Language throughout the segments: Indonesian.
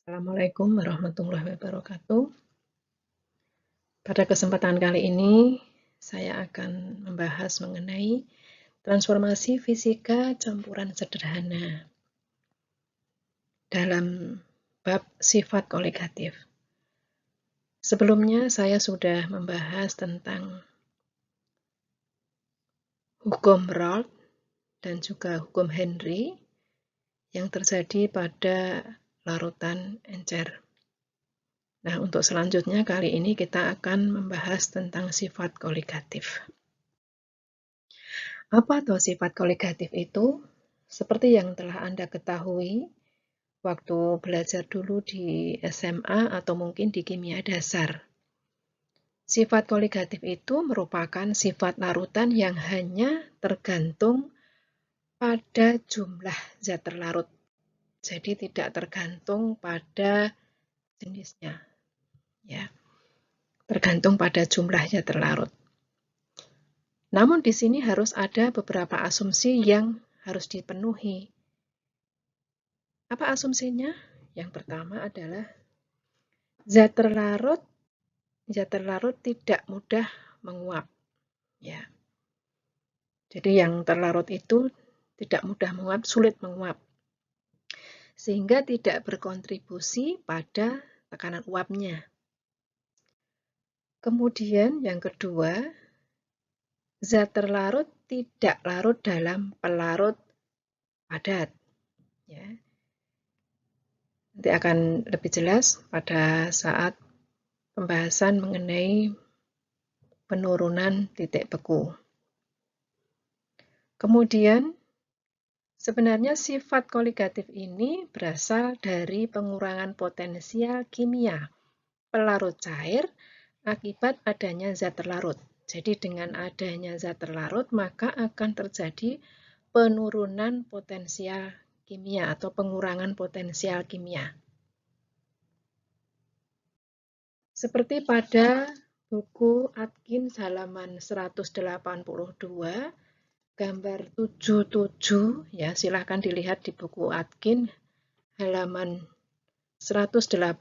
Assalamualaikum warahmatullahi wabarakatuh. Pada kesempatan kali ini, saya akan membahas mengenai transformasi fisika campuran sederhana dalam bab sifat koligatif. Sebelumnya, saya sudah membahas tentang hukum Raoult dan juga hukum Henry yang terjadi pada larutan encer. Nah, untuk selanjutnya kali ini kita akan membahas tentang sifat koligatif. Apa tuh sifat koligatif itu? Seperti yang telah Anda ketahui waktu belajar dulu di SMA atau mungkin di kimia dasar. Sifat koligatif itu merupakan sifat larutan yang hanya tergantung pada jumlah zat terlarut. Jadi tidak tergantung pada jenisnya. Ya, tergantung pada jumlahnya terlarut. Namun di sini harus ada beberapa asumsi yang harus dipenuhi. Apa asumsinya? Yang pertama adalah zat terlarut tidak mudah menguap. Ya. Jadi yang terlarut itu tidak mudah menguap, sulit menguap. Sehingga tidak berkontribusi pada tekanan uapnya. Kemudian yang kedua, zat terlarut tidak larut dalam pelarut padat. Ya. Nanti akan lebih jelas pada saat pembahasan mengenai penurunan titik beku. Kemudian, sebenarnya sifat koligatif ini berasal dari pengurangan potensial kimia pelarut cair akibat adanya zat terlarut. Jadi dengan adanya zat terlarut, maka akan terjadi penurunan potensial kimia atau pengurangan potensial kimia. Seperti pada buku Atkins halaman 182, gambar 77, ya silahkan dilihat di buku Atkins halaman 182,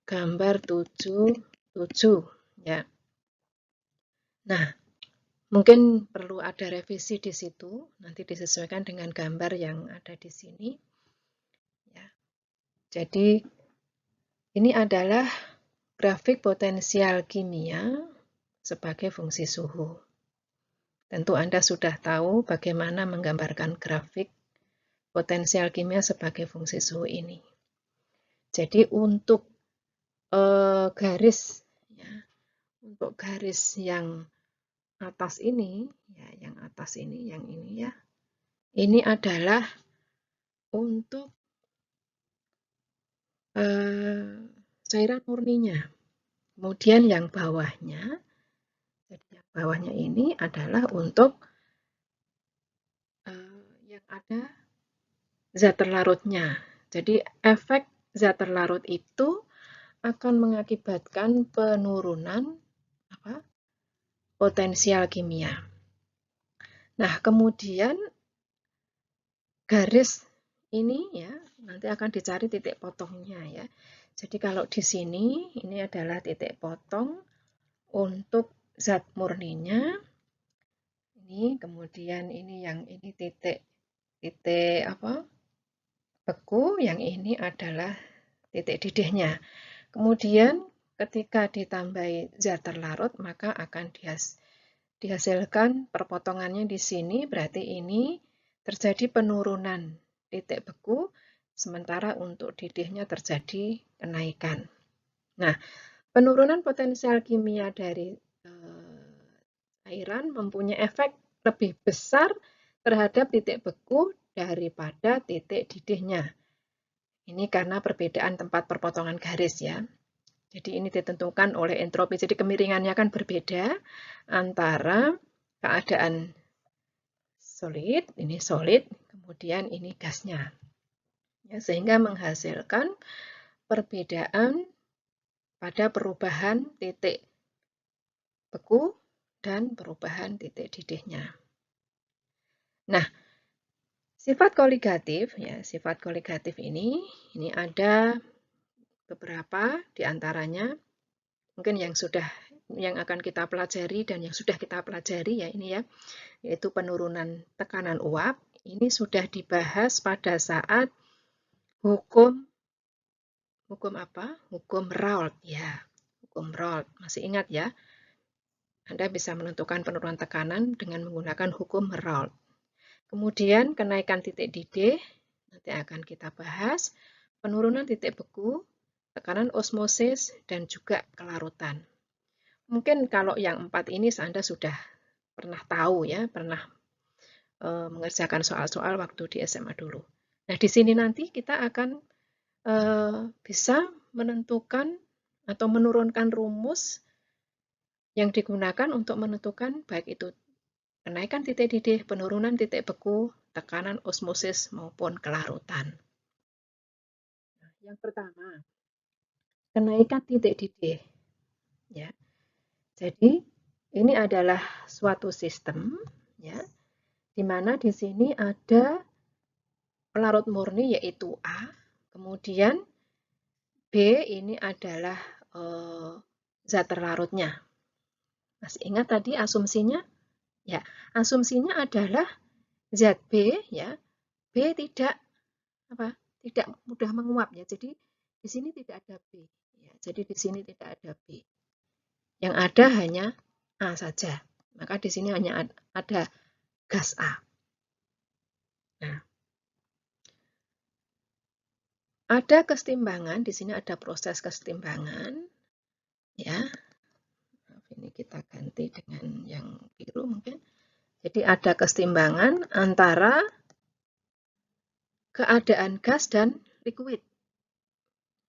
gambar 77, ya. Nah, mungkin perlu ada revisi di situ, nanti disesuaikan dengan gambar yang ada di sini. Ya. Jadi ini adalah grafik potensial kimia sebagai fungsi suhu. Tentu Anda sudah tahu bagaimana menggambarkan grafik potensial kimia sebagai fungsi suhu ini. Jadi untuk garis yang atas ini, ya, yang atas ini, yang ini ya, ini adalah untuk cairan murninya. Kemudian yang bawahnya, jadi yang bawahnya ini adalah untuk yang ada zat terlarutnya. Jadi efek zat terlarut itu akan mengakibatkan penurunan potensial kimia. Nah, kemudian garis ini ya, nanti akan dicari titik potongnya ya. Jadi kalau di sini ini adalah titik potong untuk zat murninya. Ini kemudian ini yang ini titik beku, yang ini adalah titik didihnya. Kemudian ketika ditambahi zat terlarut, maka akan dihasilkan perpotongannya di sini, berarti ini terjadi penurunan titik beku, sementara untuk didihnya terjadi kenaikan. Nah, penurunan potensial kimia dari cairan mempunyai efek lebih besar terhadap titik beku daripada titik didihnya. Ini karena perbedaan tempat perpotongan garis ya. Jadi ini ditentukan oleh entropi. Jadi kemiringannya kan berbeda antara keadaan solid, ini solid, kemudian ini gasnya. Ya, sehingga menghasilkan perbedaan pada perubahan titik beku dan perubahan titik didihnya. Nah, Sifat koligatif, ya, sifat koligatif ini ada beberapa di antaranya, mungkin yang akan kita pelajari dan yang sudah kita pelajari ya ini ya, yaitu penurunan tekanan uap. Ini sudah dibahas pada saat hukum apa? Hukum Raoult ya. Hukum Raoult. Masih ingat ya? Anda bisa menentukan penurunan tekanan dengan menggunakan hukum Raoult. Kemudian kenaikan titik didih, nanti akan kita bahas. Penurunan titik beku, tekanan osmosis, dan juga kelarutan. Mungkin kalau yang 4 ini Anda sudah pernah tahu ya, pernah mengerjakan soal-soal waktu di SMA dulu. Nah, di sini nanti kita akan bisa menentukan atau menurunkan rumus yang digunakan untuk menentukan baik itu kenaikan titik didih, penurunan titik beku, tekanan osmosis maupun kelarutan. Nah, yang pertama, kenaikan titik didih. Ya. Jadi, ini adalah suatu sistem ya, di mana di sini ada pelarut murni yaitu A, kemudian B ini adalah zat terlarutnya. Masih ingat tadi asumsinya? Ya, asumsinya adalah zat B ya, B tidak mudah menguap ya. Jadi di sini tidak ada B ya. Jadi di sini tidak ada B. Yang ada hanya A saja. Maka di sini hanya ada gas A. Nah, ada kesetimbangan, di sini ada proses kesetimbangan ya. Ini kita ganti dengan yang biru mungkin. Jadi ada kesetimbangan antara keadaan gas dan liquid.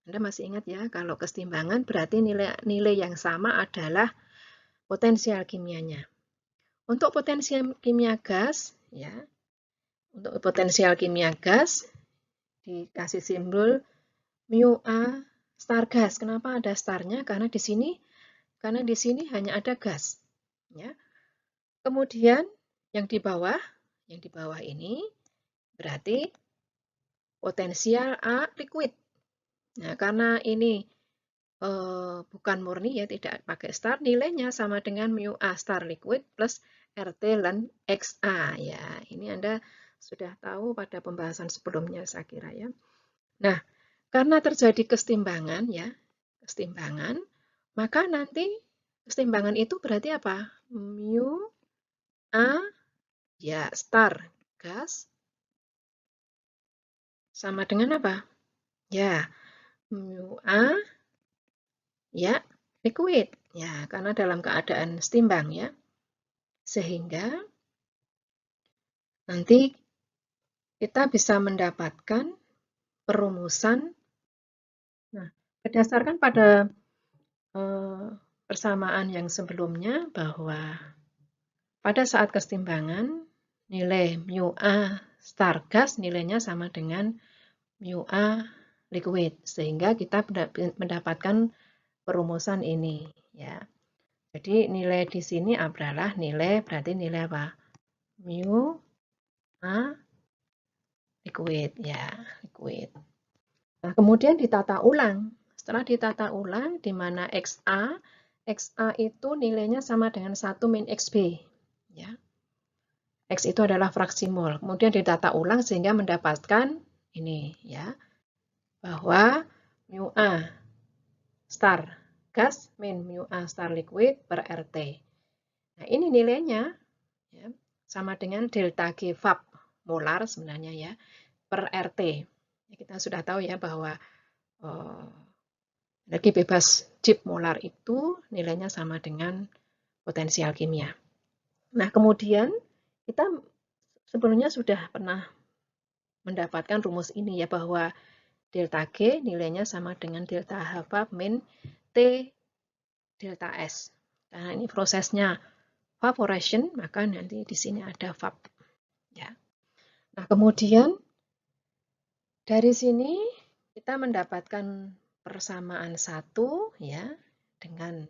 Anda masih ingat ya, kalau kesetimbangan berarti nilai yang sama adalah potensial kimianya. Untuk potensial kimia gas, ya, untuk potensial kimia gas dikasih simbol mu A star gas. Kenapa ada starnya? Karena di sini hanya ada gas. Ya. Kemudian yang di bawah ini berarti potensial A liquid. Nah, karena ini bukan murni ya, tidak pakai star, nilainya sama dengan mu A star liquid plus RT ln XA ya. Ini Anda sudah tahu pada pembahasan sebelumnya saya kira ya. Nah, karena terjadi kesetimbangan ya, maka nanti kesetimbangan itu berarti apa? Mu A ya star gas sama dengan apa? Ya, mu A ya liquid. Ya, karena dalam keadaan setimbang ya. Sehingga nanti kita bisa mendapatkan perumusan. Nah, berdasarkan pada persamaan yang sebelumnya bahwa pada saat kesetimbangan nilai mu A star gas nilainya sama dengan mu A liquid, sehingga kita mendapatkan perumusan ini ya. Jadi nilai di sini adalah berarti nilai apa? Mu A liquid ya, liquid. Nah, kemudian ditata ulang. Setelah ditata ulang di mana XA itu nilainya sama dengan 1 min XB ya. X itu adalah fraksi mol. Kemudian ditata ulang sehingga mendapatkan ini ya. Bahwa mu A star gas min mu A star liquid per RT. Nah, ini nilainya ya, sama dengan delta G VAP molar sebenarnya ya per RT. Ya, kita sudah tahu ya bahwa energi bebas Gibbs molar itu nilainya sama dengan potensial kimia. Nah, kemudian kita sebelumnya sudah pernah mendapatkan rumus ini ya bahwa delta G nilainya sama dengan delta H VAP min T delta S. Karena ini prosesnya evaporation, maka nanti di sini ada VAP. Ya. Nah, kemudian dari sini kita mendapatkan persamaan 1 ya dengan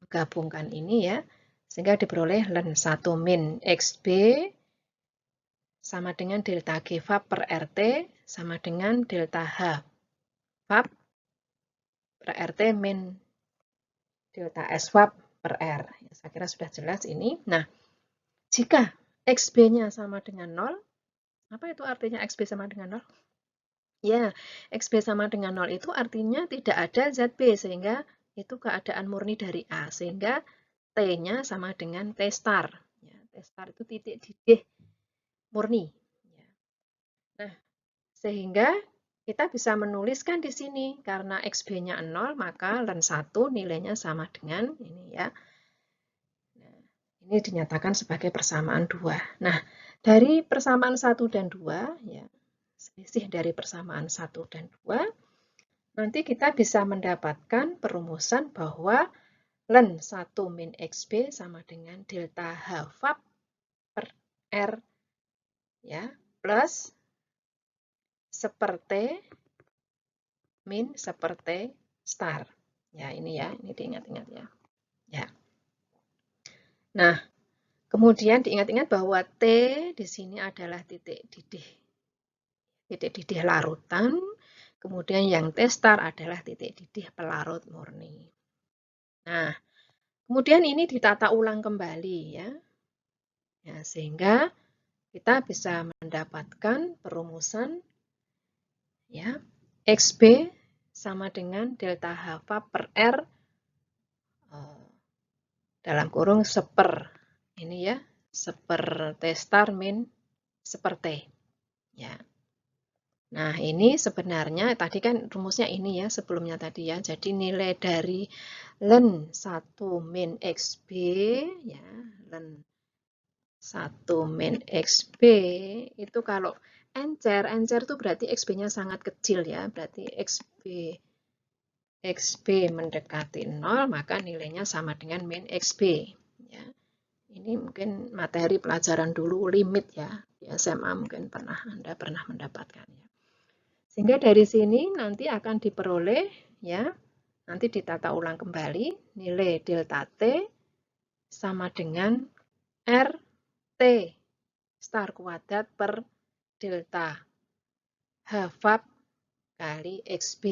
menggabungkan ini ya sehingga diperoleh ln 1 min XB sama dengan delta G VAP per RT sama dengan delta H VAP per RT min delta S VAP per R. Ya, saya kira sudah jelas ini. Nah, jika XB-nya sama dengan 0, apa itu artinya XB sama dengan 0? Ya, XB sama dengan 0 itu artinya tidak ada ZB, sehingga itu keadaan murni dari A, sehingga T-nya sama dengan T star. Ya, T star itu titik didih murni. Ya. Nah, sehingga kita bisa menuliskan di sini, karena XB-nya 0, maka ln 1 nilainya sama dengan ini ya. Nah, ini dinyatakan sebagai persamaan 2. Nah, dari persamaan 1 dan 2, ya, selisih dari persamaan 1 dan 2, nanti kita bisa mendapatkan perumusan bahwa ln 1 min XB sama dengan delta H VAP per R ya, plus seperti min seperti star. Ya, ini diingat-ingat ya. Ya. Nah, kemudian diingat-ingat bahwa T di sini adalah titik didih larutan, kemudian yang T star adalah titik didih pelarut murni. Nah, kemudian ini ditata ulang kembali ya. Ya, sehingga kita bisa mendapatkan perumusan ya, XB sama dengan delta H VAP per R dalam kurung seper ini ya, seper T star min seper T. Ya. Nah, ini sebenarnya tadi kan rumusnya ini ya, sebelumnya tadi ya. Jadi nilai dari ln 1 min XB ya, ln 1 min XB itu kalau encer itu berarti XB-nya sangat kecil ya, berarti XB mendekati 0, maka nilainya sama dengan min XB. Ya. Ini mungkin materi pelajaran dulu limit ya, di SMA mungkin Anda pernah mendapatkan ya. Sehingga dari sini nanti akan diperoleh ya, nanti ditata ulang kembali nilai delta T sama dengan RT star kuadrat per delta H VAP kali XB.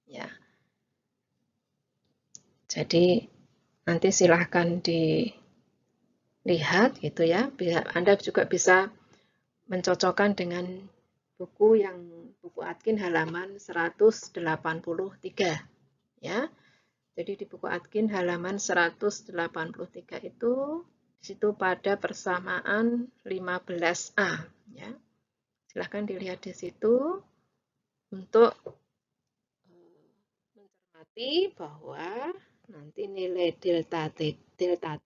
Ya. Jadi nanti silahkan dilihat gitu ya. Anda juga bisa mencocokkan dengan buku Atkin halaman 183 ya. Jadi di buku Atkin halaman 183 itu di situ pada persamaan 15A ya. Silahkan dilihat di situ untuk mencermati bahwa nanti nilai delta T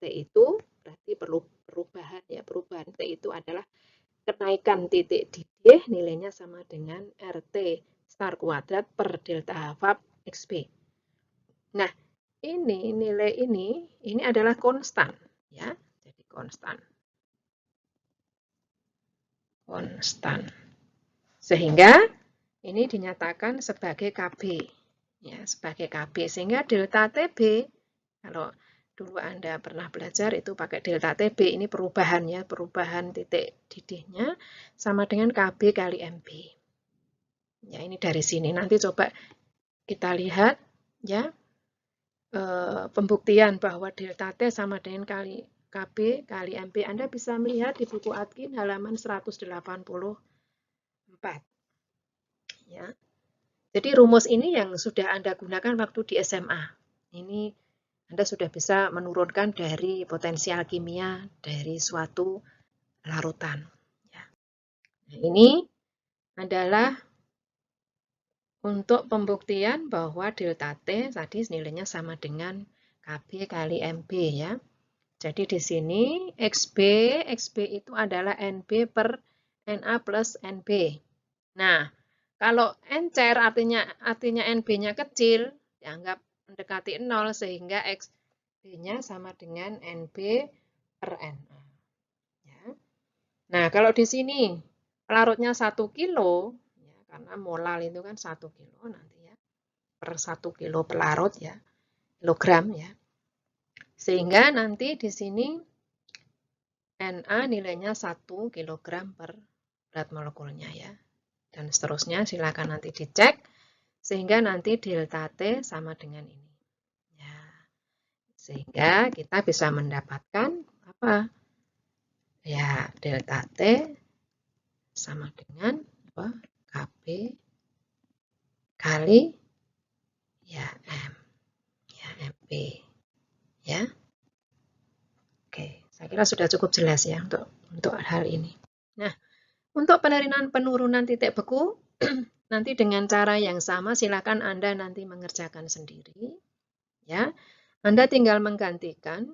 itu berarti perlu perubahan ya. Perubahan T itu adalah kenaikan titik didih, nilainya sama dengan RT star kuadrat per delta H VAP XB. Nah, ini nilai ini adalah konstan ya. Jadi konstan. Sehingga ini dinyatakan sebagai KB. Ya, sebagai KB. Sehingga delta TB kalau dulu Anda pernah belajar itu pakai delta TB, ini perubahannya, perubahan titik didihnya sama dengan KB kali MB. Ya, ini dari sini. Nanti coba kita lihat ya pembuktian bahwa delta T sama dengan kali KB kali MB. Anda bisa melihat di buku Atkin halaman 184. Ya. Jadi rumus ini yang sudah Anda gunakan waktu di SMA. Ini Anda sudah bisa menurunkan dari potensial kimia dari suatu larutan. Ya. Nah, ini adalah untuk pembuktian bahwa delta T tadi nilainya sama dengan KB kali MB ya. Jadi di sini XB itu adalah NB per NA plus NB. Nah, kalau encer artinya NB-nya kecil, dianggap mendekati 0 sehingga XB-nya sama dengan NB per NA. Ya. Nah, kalau di sini pelarutnya 1 kilo, ya, karena molal itu kan 1 kilo nanti ya, per 1 kilo pelarut ya, kilogram ya. Sehingga nanti di sini Na nilainya 1 kg per berat molekulnya ya. Dan seterusnya silakan nanti dicek sehingga nanti delta T sama dengan ini. Ya. Sehingga kita bisa mendapatkan apa? Ya, delta T sama dengan apa? Kb kali ya M. Ya, MP. Ya. Oke, saya kira sudah cukup jelas ya untuk hal ini. Nah, untuk penurunan titik beku nanti dengan cara yang sama silakan Anda nanti mengerjakan sendiri. Ya. Anda tinggal menggantikan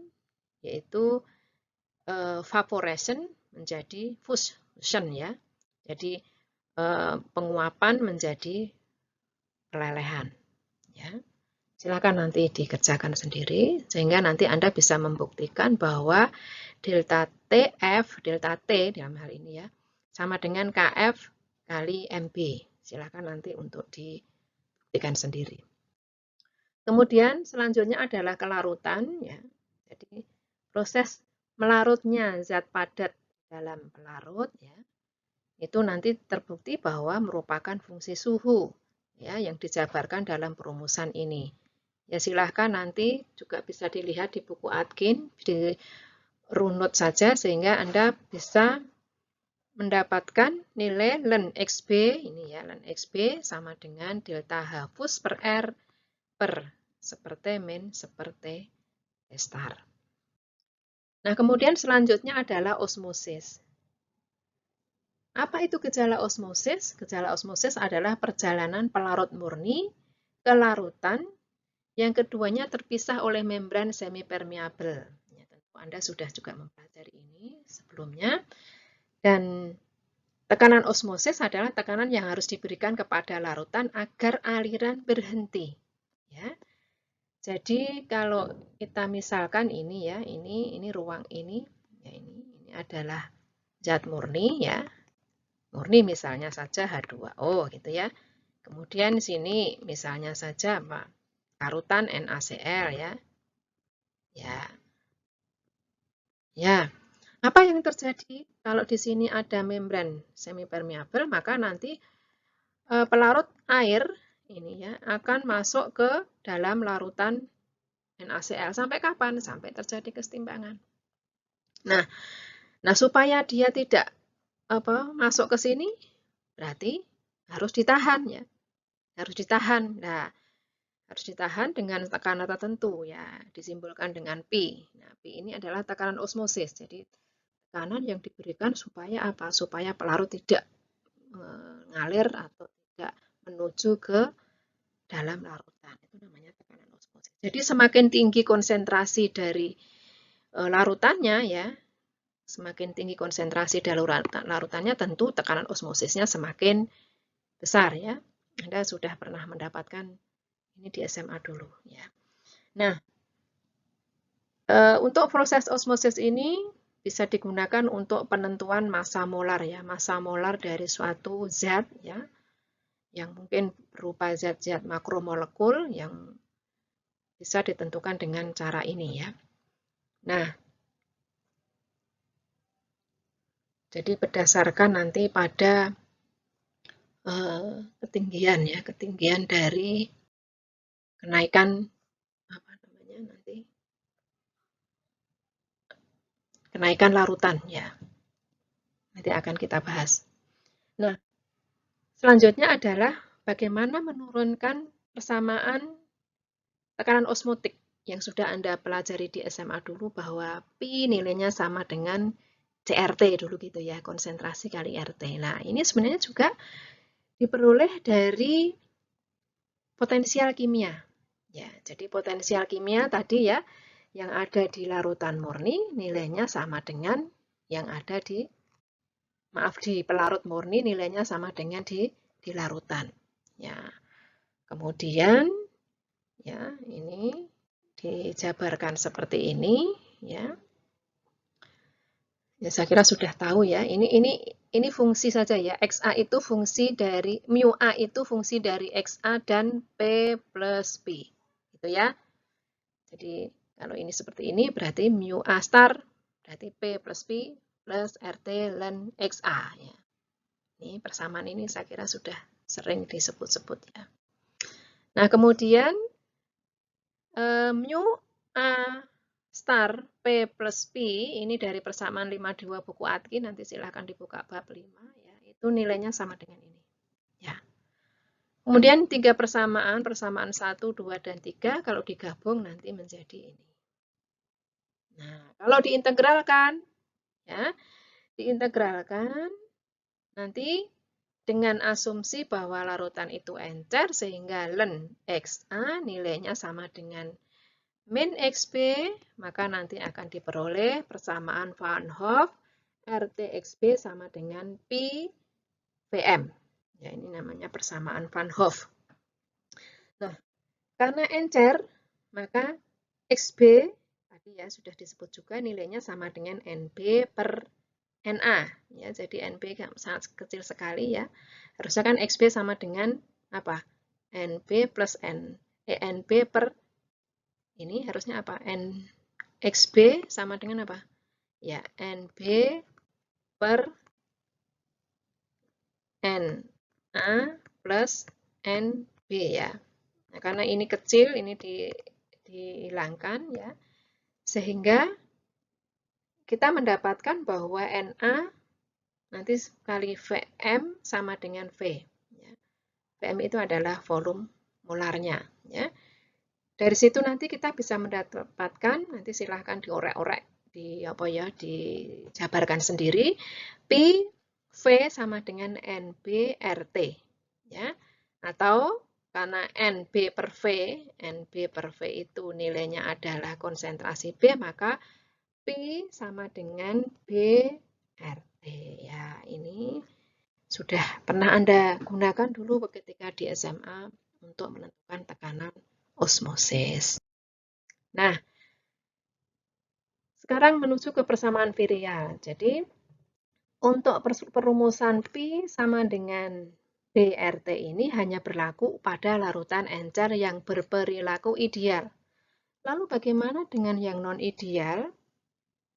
yaitu evaporation menjadi fusion ya. Jadi penguapan menjadi pelelehan ya. Silakan nanti dikerjakan sendiri sehingga nanti Anda bisa membuktikan bahwa delta TF, delta T dalam hal ini ya, sama dengan KF kali MB. Silakan nanti untuk dibuktikan sendiri. Kemudian selanjutnya adalah kelarutan ya. Jadi proses melarutnya zat padat dalam pelarut ya. Itu nanti terbukti bahwa merupakan fungsi suhu ya yang dijabarkan dalam perumusan ini. Ya silahkan nanti juga bisa dilihat di buku Atkin, di runut saja sehingga Anda bisa mendapatkan nilai ln XB, ini ya, ln XB sama dengan delta H fus per R per seperti min seperti star. Nah, kemudian selanjutnya adalah osmosis. Apa itu gejala osmosis? Gejala osmosis adalah perjalanan pelarut murni ke larutan yang keduanya terpisah oleh membran semipermeabel. Ya, tentu Anda sudah juga mempelajari ini sebelumnya. Dan tekanan osmosis adalah tekanan yang harus diberikan kepada larutan agar aliran berhenti. Ya. Jadi kalau kita misalkan ini ya, ini ruang ini, ya ini adalah zat murni ya. Murni misalnya saja H2O gitu ya. Kemudian sini misalnya saja apa? Larutan NaCl ya. Ya. Apa yang terjadi kalau di sini ada membran semipermeabel, maka nanti pelarut air ini ya akan masuk ke dalam larutan NaCl. Sampai kapan? Sampai terjadi kesetimbangan. Nah, supaya dia tidak masuk ke sini, berarti harus ditahan ya. Harus ditahan. Nah, harus ditahan dengan tekanan tertentu ya, disimbolkan dengan P. Nah, P ini adalah tekanan osmosis. Jadi tekanan yang diberikan supaya apa? Supaya pelarut tidak mengalir atau tidak menuju ke dalam larutan. Itu namanya tekanan osmosis. Jadi semakin tinggi konsentrasi dari larutannya ya, semakin tinggi konsentrasi dari larutannya tentu tekanan osmosisnya semakin besar ya. Anda sudah pernah mendapatkan ini di SMA dulu ya. Nah, untuk proses osmosis ini bisa digunakan untuk penentuan massa molar ya, massa molar dari suatu zat ya, yang mungkin berupa zat-zat makromolekul yang bisa ditentukan dengan cara ini ya. Nah, jadi berdasarkan nanti pada ketinggian ya, ketinggian dari kenaikan apa namanya nanti kenaikan larutan ya. Nanti akan kita bahas. Nah, selanjutnya adalah bagaimana menurunkan persamaan tekanan osmotik yang sudah Anda pelajari di SMA dulu bahwa P nilainya sama dengan CRT dulu gitu ya, konsentrasi kali RT. Nah, ini sebenarnya juga diperoleh dari potensial kimia. Ya, jadi potensial kimia tadi ya, yang ada di larutan murni nilainya sama dengan yang ada di pelarut murni nilainya sama dengan di larutan. Ya. Kemudian ya, ini dijabarkan seperti ini ya. Ya, saya kira sudah tahu ya. Ini fungsi saja ya. XA itu fungsi dari mu A itu fungsi dari XA dan P plus P. Gitu ya. Jadi kalau ini seperti ini berarti mu A star berarti P plus P plus RT ln XA. Ya. Ini persamaan ini saya kira sudah sering disebut-sebut ya. Nah, kemudian mu A star P plus P, ini dari persamaan 52 buku Atki, nanti silahkan dibuka bab 5, ya, itu nilainya sama dengan ini. Ya. Kemudian 3 persamaan 1, 2, dan 3, kalau digabung nanti menjadi ini. Nah, kalau diintegralkan, ya, diintegralkan, nanti dengan asumsi bahwa larutan itu encer, sehingga ln XA nilainya sama dengan min XB, maka nanti akan diperoleh persamaan Van Hoff RT XB sama dengan Pi VM. Ya, ini namanya persamaan Van Hoff. Nah, karena encer, maka XB, tadi ya sudah disebut juga nilainya sama dengan NB per NA. Ya, jadi NB sangat kecil sekali ya. Harusnya kan XB sama dengan apa? NB plus NB per ini harusnya apa? XB sama dengan apa? Ya, NB per NA plus NB ya. Nah, karena ini kecil, ini dihilangkan ya. Sehingga kita mendapatkan bahwa Na nanti kali Vm sama dengan V. Ya. Vm itu adalah volume molarnya. Ya. Dari situ nanti kita bisa mendapatkan, nanti silahkan diorek-orek, dijabarkan sendiri, Pi V sama dengan NB RT. Ya. Atau karena NB per V itu nilainya adalah konsentrasi B, maka P sama dengan BRT. Ya, ini sudah pernah Anda gunakan dulu ketika di SMA untuk menentukan tekanan osmosis. Nah, sekarang menuju ke persamaan virial. Jadi, untuk perumusan P sama dengan BRT ini hanya berlaku pada larutan encer yang berperilaku ideal. Lalu bagaimana dengan yang non-ideal?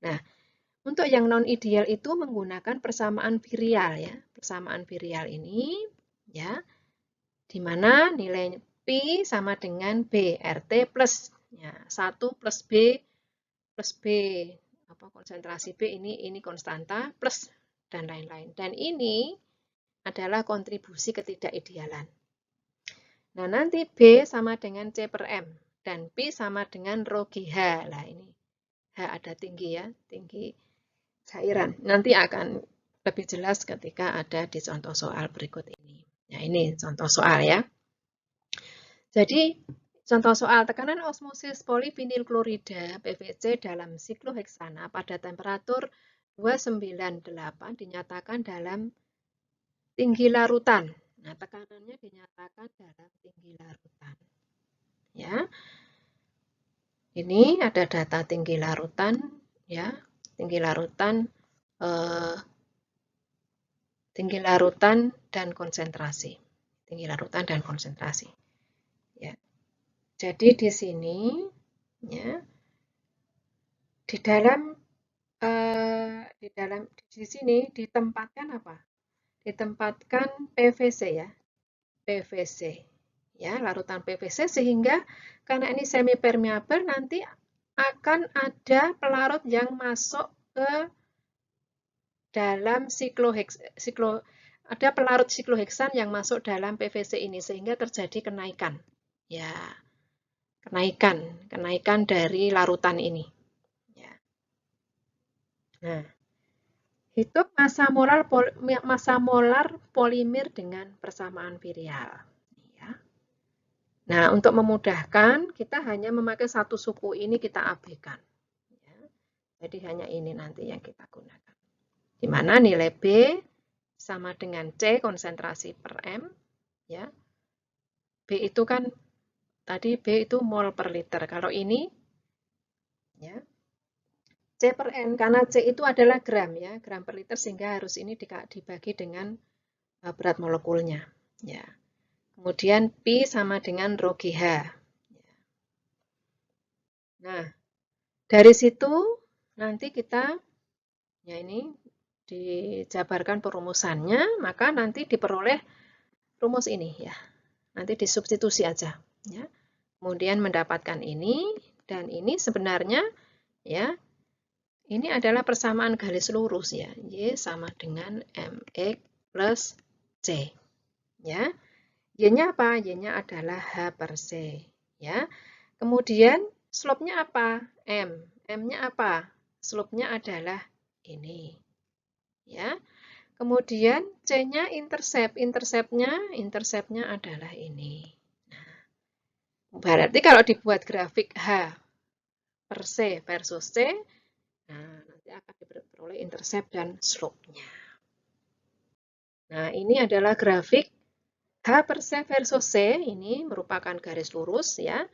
Nah, untuk yang non-ideal itu menggunakan persamaan virial ya. Persamaan virial ini ya, di mana nilai P sama dengan B, RT plus ya, 1 plus B plus B, apa konsentrasi B ini konstanta plus dan lain-lain. Dan ini adalah kontribusi ketidakidealan. Nah, nanti B sama dengan C per M dan P sama dengan rho GH. Nah, ini H ada tinggi ya, tinggi cairan. Nanti akan lebih jelas ketika ada di contoh soal berikut ini. Ya, ini contoh soal ya. Jadi, contoh soal tekanan osmosis polivinil klorida PVC dalam sikloheksana pada temperatur 298 dinyatakan dalam tinggi larutan. Nah, tekanannya dinyatakan dalam tinggi larutan. Ya. Ini ada data tinggi larutan ya. Tinggi larutan dan konsentrasi. Tinggi larutan dan konsentrasi. Ya. Jadi di sini ya di sini ditempatkan apa? Ditempatkan PVC ya. PVC. Ya, larutan PVC sehingga karena ini semi permeabel nanti akan ada pelarut yang masuk ke dalam ada pelarut sikloheksan yang masuk dalam PVC ini sehingga terjadi kenaikan. Ya, kenaikan dari larutan ini. Ya. Nah, hitung massa molar polimer dengan persamaan virial. Ya. Nah, untuk memudahkan kita hanya memakai satu suku ini kita abaikan. Ya. Jadi hanya ini nanti yang kita gunakan. Di mana nilai B sama dengan C konsentrasi per M, ya. B itu kan tadi B itu mol per liter. Kalau ini ya C per N karena C itu adalah gram ya, gram per liter sehingga harus ini dibagi dengan berat molekulnya, ya. Kemudian Pi sama dengan rho GH. Nah, dari situ nanti kita Ya, ini dijabarkan perumusannya, maka nanti diperoleh rumus ini ya. Nanti disubstitusi aja ya. Kemudian mendapatkan ini dan ini sebenarnya ya, ini adalah persamaan garis lurus ya. Y sama dengan mx plus c. Ya. Y-nya apa? Y-nya adalah H per C. Ya. Kemudian slope-nya apa? M. M-nya apa? Slope-nya adalah ini. Ya. Kemudian C-nya intercept. Intercept-nya adalah ini. Berarti kalau dibuat grafik H per C versus C, nah nanti akan diperoleh intercept dan slope-nya. Nah, ini adalah grafik H per C versus C, ini merupakan garis lurus ya.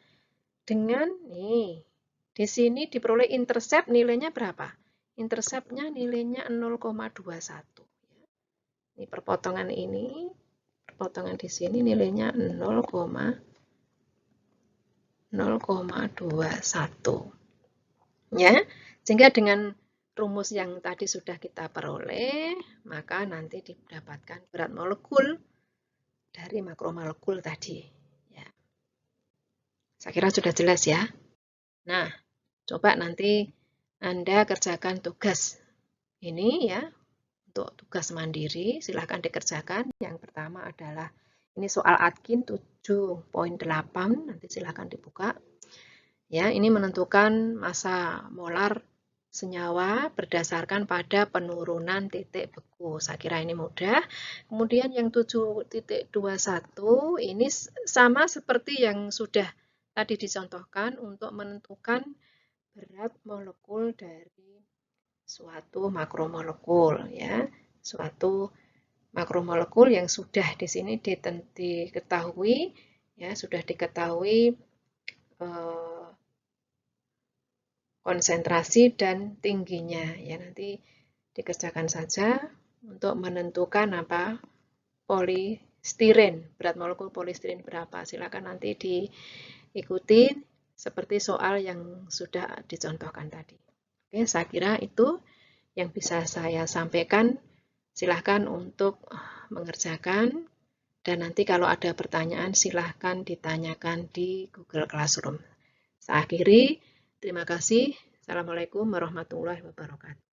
Dengan nih, di sini diperoleh intercept nilainya berapa? Intercept-nya nilainya 0,21. Ini perpotongan di sini nilainya 0,21. Ya, sehingga dengan rumus yang tadi sudah kita peroleh, maka nanti didapatkan berat molekul dari makromolekul tadi. Ya. Saya kira sudah jelas ya. Nah, coba nanti Anda kerjakan tugas ini ya, untuk tugas mandiri, silahkan dikerjakan. Yang pertama adalah, ini soal Atkin 7.8, nanti silahkan dibuka. Ya, ini menentukan massa molar senyawa berdasarkan pada penurunan titik beku. Saya kira ini mudah. Kemudian yang 7.21 ini sama seperti yang sudah tadi dicontohkan untuk menentukan berat molekul dari suatu makromolekul ya. Suatu makromolekul yang sudah di sini diketahui ya, sudah diketahui konsentrasi dan tingginya ya, nanti dikerjakan saja untuk menentukan apa polistiren, berat molekul polistiren berapa. Silakan nanti diikuti seperti soal yang sudah dicontohkan tadi. Oke, saya kira itu yang bisa saya sampaikan. Silahkan untuk mengerjakan dan nanti kalau ada pertanyaan silahkan ditanyakan di Google Classroom. Saya akhiri. Terima kasih. Assalamualaikum warahmatullahi wabarakatuh.